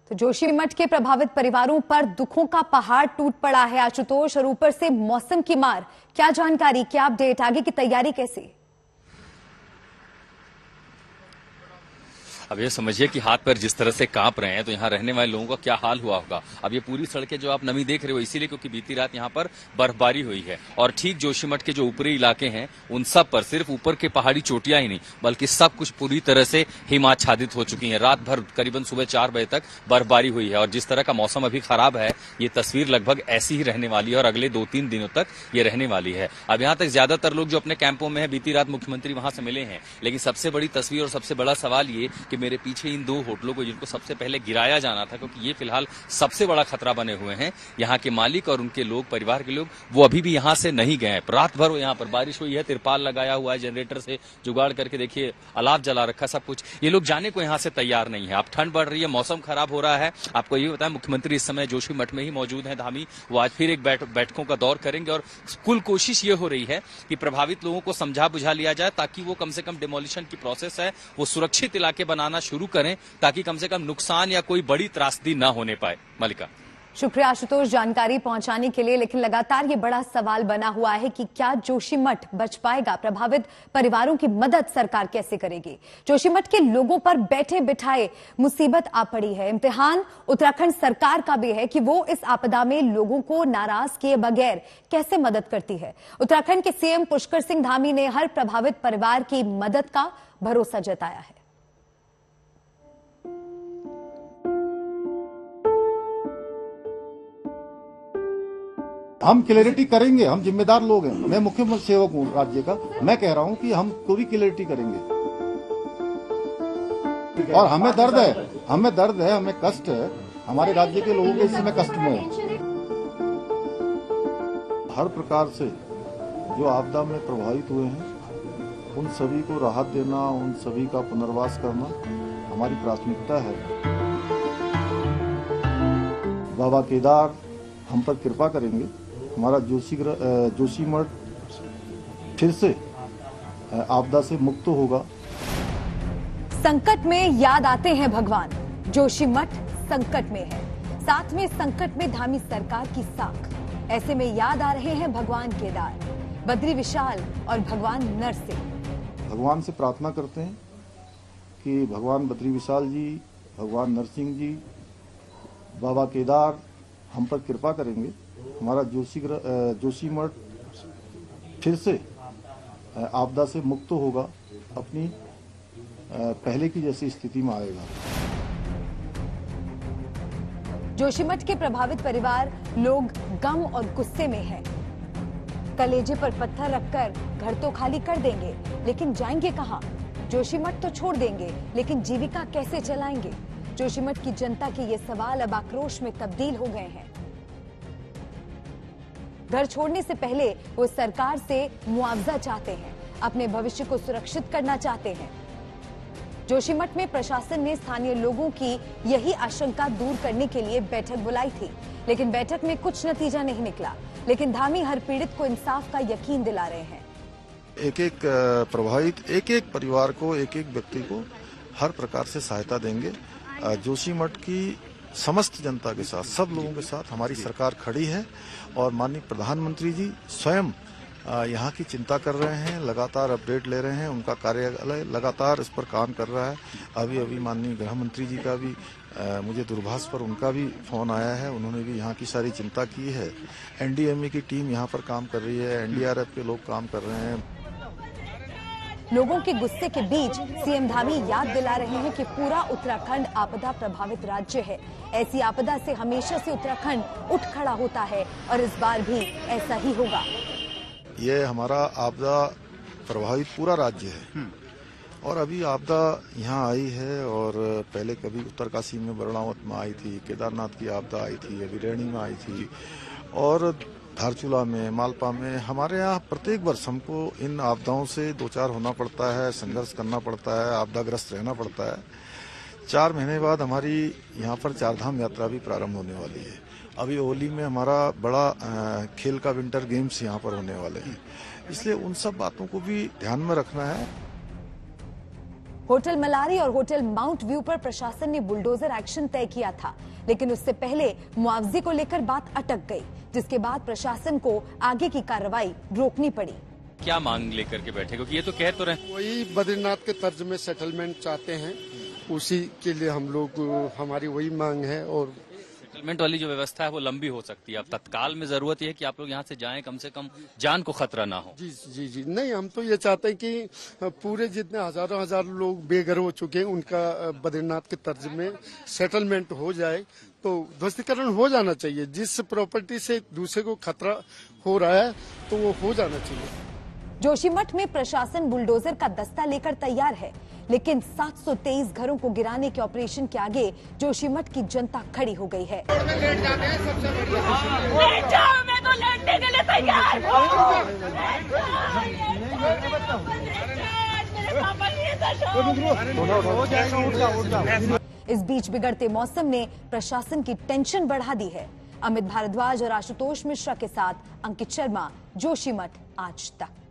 तो जोशीमठ के प्रभावित परिवारों पर दुखों का पहाड़ टूट पड़ा है आशुतोष, और ऊपर से मौसम की मार। क्या जानकारी, क्या अपडेट, आगे की तैयारी कैसी? अब ये समझिए कि हाथ पैर जिस तरह से कांप रहे हैं, तो यहाँ रहने वाले लोगों का क्या हाल हुआ होगा। अब ये पूरी सड़कें जो आप नमी देख रहे हो, इसीलिए क्योंकि बीती रात यहाँ पर बर्फबारी हुई है और ठीक जोशीमठ के जो ऊपरी इलाके हैं उन सब पर सिर्फ ऊपर के पहाड़ी चोटियां ही नहीं बल्कि सब कुछ पूरी तरह से हिमाच्छादित हो चुकी है। रात भर करीबन सुबह 4 बजे तक बर्फबारी हुई है और जिस तरह का मौसम अभी खराब है, ये तस्वीर लगभग ऐसी ही रहने वाली है और अगले 2-3 दिनों तक ये रहने वाली है। अब यहाँ तक ज्यादातर लोग जो अपने कैंपों में है, बीती रात मुख्यमंत्री वहां से मिले हैं, लेकिन सबसे बड़ी तस्वीर और सबसे बड़ा सवाल ये कि मेरे पीछे इन 2 होटलों को जिनको सबसे पहले गिराया जाना था, क्योंकि ये फिलहाल सबसे बड़ा खतरा बने हुए हैं, यहाँ के मालिक और उनके लोग, परिवार के लोग, वो अभी भी यहाँ से नहीं गए हैं। रात भर यहाँ पर बारिश हुई है, तिरपाल लगाया हुआ है, जनरेटर से जुगाड़ करके देखिए अलाव जला रखा, सब कुछ। ये लोग जाने को यहाँ से तैयार नहीं है। अब ठंड बढ़ रही है, मौसम खराब हो रहा है। आपको ये बताएं, मुख्यमंत्री इस समय जोशीमठ में ही मौजूद है धामी। वो आज फिर एक बैठकों का दौर करेंगे और कुल कोशिश ये हो रही है कि प्रभावित लोगों को समझा बुझा लिया जाए ताकि वो कम से कम डिमोलिशन की प्रोसेस है वो सुरक्षित इलाके बनाना शुरू करें, ताकि कम से कम नुकसान या कोई बड़ी त्रासदी ना होने पाए। मलिका, शुक्रिया आशुतोष जानकारी पहुंचाने के लिए। लेकिन लगातार ये बड़ा सवाल बना हुआ है कि क्या जोशीमठ बच पाएगा? प्रभावित परिवारों की मदद सरकार कैसे करेगी? जोशीमठ के लोगों पर बैठे बिठाए मुसीबत आ पड़ी है। इम्तिहान उत्तराखंड सरकार का भी है कि वो इस आपदा में लोगों को नाराज किए बगैर कैसे मदद करती है। उत्तराखंड के सीएम पुष्कर सिंह धामी ने हर प्रभावित परिवार की मदद का भरोसा जताया है। हम क्लैरिटी करेंगे, हम जिम्मेदार लोग हैं। मैं मुख्य सेवक हूँ राज्य का, मैं कह रहा हूँ कि हम पूरी क्लैरिटी करेंगे। और हमें दर्द है, हमें कष्ट है, हमारे राज्य के लोगों के इस समय कष्ट में है। हर प्रकार से जो आपदा में प्रभावित हुए हैं उन सभी को राहत देना, उन सभी का पुनर्वास करना हमारी प्राथमिकता है। बाबा केदार हम पर कृपा करेंगे, हमारा जोशीमठ फिर से आपदा से मुक्त होगा। संकट में याद आते हैं भगवान, जोशीमठ संकट में है, साथ में संकट में धामी सरकार की साख। ऐसे में याद आ रहे हैं भगवान केदार, बद्री विशाल और भगवान नरसिंह। भगवान से प्रार्थना करते हैं कि भगवान बद्री विशाल जी, भगवान नरसिंह जी, बाबा केदार हम पर कृपा करेंगे, हमारा जोशीमठ फिर से आपदा से मुक्त होगा, अपनी पहले की जैसी स्थिति में आएगा। जोशीमठ के प्रभावित परिवार लोग गम और गुस्से में हैं। कलेजे पर पत्थर रखकर घर तो खाली कर देंगे, लेकिन जाएंगे कहां? जोशीमठ तो छोड़ देंगे, लेकिन जीविका कैसे चलाएंगे? जोशीमठ की जनता के ये सवाल अब आक्रोश में तब्दील हो गए हैं। घर छोड़ने से पहले वो सरकार से मुआवजा चाहते हैं, अपने भविष्य को सुरक्षित करना चाहते हैं। जोशीमठ में प्रशासन ने स्थानीय लोगों की यही आशंका दूर करने के लिए बैठक बुलाई थी, लेकिन बैठक में कुछ नतीजा नहीं निकला। लेकिन धामी हर पीड़ित को इंसाफ का यकीन दिला रहे हैं। एक प्रभावित एक परिवार को, एक व्यक्ति को हर प्रकार से सहायता देंगे। जोशीमठ की समस्त जनता के साथ, सब लोगों के साथ हमारी सरकार खड़ी है और माननीय प्रधानमंत्री जी स्वयं यहाँ की चिंता कर रहे हैं, लगातार अपडेट ले रहे हैं। उनका कार्यालय लगातार इस पर काम कर रहा है। अभी माननीय गृह मंत्री जी का भी मुझे दूरभाष पर उनका भी फोन आया है, उन्होंने भी यहाँ की सारी चिंता की है। एनडीएमए की टीम यहाँ पर काम कर रही है, एनडीआरएफ के लोग काम कर रहे हैं। लोगों के गुस्से के बीच सीएम धामी याद दिला रहे हैं कि पूरा उत्तराखंड आपदा प्रभावित राज्य है। ऐसी आपदा से हमेशा से उत्तराखंड उठ खड़ा होता है और इस बार भी ऐसा ही होगा। ये हमारा आपदा प्रभावित पूरा राज्य है और अभी आपदा यहाँ आई है और पहले कभी उत्तरकाशी में बरणावत में आई थी, केदारनाथ की आपदा आई थी, अभी रैणी में आई थी और धारचूला में, मालपा में। हमारे यहाँ प्रत्येक वर्ष हमको इन आपदाओं से दो चार होना पड़ता है, संघर्ष करना पड़ता है, आपदाग्रस्त रहना पड़ता है। 4 महीने बाद हमारी यहाँ पर 4 धाम यात्रा भी प्रारंभ होने वाली है। अभी होली में हमारा बड़ा खेल का विंटर गेम्स यहाँ पर होने वाले हैं, इसलिए उन सब बातों को भी ध्यान में रखना है। होटल मलारी और होटल माउंट व्यू पर प्रशासन ने बुलडोजर एक्शन तय किया था, लेकिन उससे पहले मुआवजे को लेकर बात अटक गई, जिसके बाद प्रशासन को आगे की कार्रवाई रोकनी पड़ी। क्या मांग लेकर के बैठे, क्योंकि ये तो कह तो रहे वही बद्रीनाथ के तर्ज में सेटलमेंट चाहते हैं, उसी के लिए हम लोग, हमारी वही मांग है। और सेटलमेंट वाली जो व्यवस्था है वो लंबी हो सकती है। अब तत्काल में जरूरत यह है कि आप लोग यहाँ से जाएं, कम से कम जान को खतरा ना हो। जी जी जी, नहीं, हम तो ये चाहते हैं कि पूरे जितने हजारों हजार लोग बेघर हो चुके हैं उनका बद्रीनाथ के तर्ज में सेटलमेंट हो जाए, तो ध्वस्तीकरण हो जाना चाहिए। जिस प्रॉपर्टी से दूसरे को खतरा हो रहा है तो वो हो जाना चाहिए। जोशीमठ में प्रशासन बुलडोजर का दस्ता लेकर तैयार है, लेकिन 723 घरों को गिराने के ऑपरेशन के आगे जोशीमठ की जनता खड़ी हो गई है। इस बीच बिगड़ते मौसम ने प्रशासन की टेंशन बढ़ा दी है। अमित भारद्वाज और आशुतोष मिश्रा के साथ अंकित शर्मा, जोशीमठ आज तक।